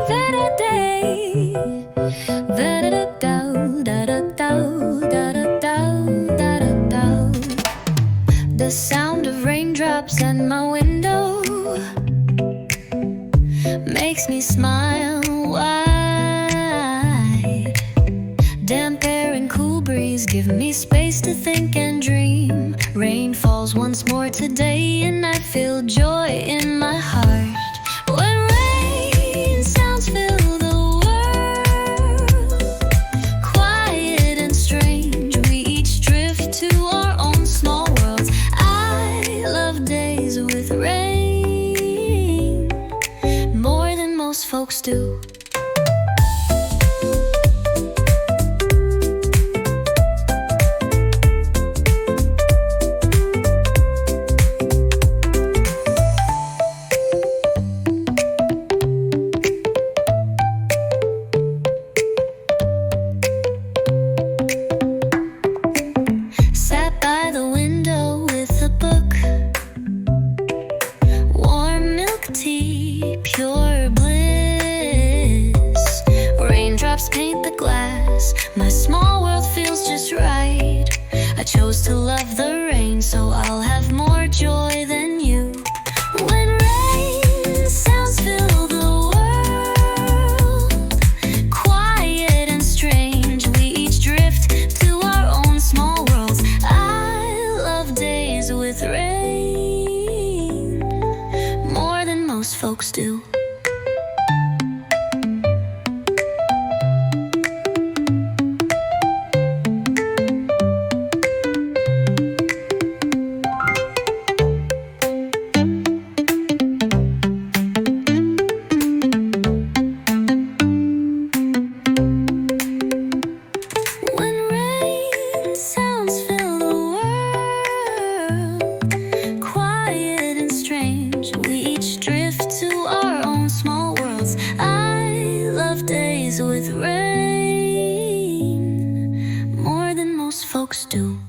Da-da-day, da-da-da-do, da-da-do, da-da-do, da-da-do. The sound of raindrops at my window makes me smile wide. Damp air and cool breeze give me space to think and dream. Rain falls once more today and I feel joy in my heart. When rain sounds fill the world, quiet and strange, we each drift to our own small worlds. I love days with rain more than most folks do. Sat by the window with a book, warm milk tea, pure bliss. Raindrops paint the glass, my small world feels just right. I chose to love the rain, so I'll have more joy than you. When rain sounds fill the world, quiet and strange, we each drift to our own small worlds. I love days with rain more than most folks do. When rain sounds fill the world, quiet and strange, we each drift to our own small worlds. I love days with rain more than most folks do.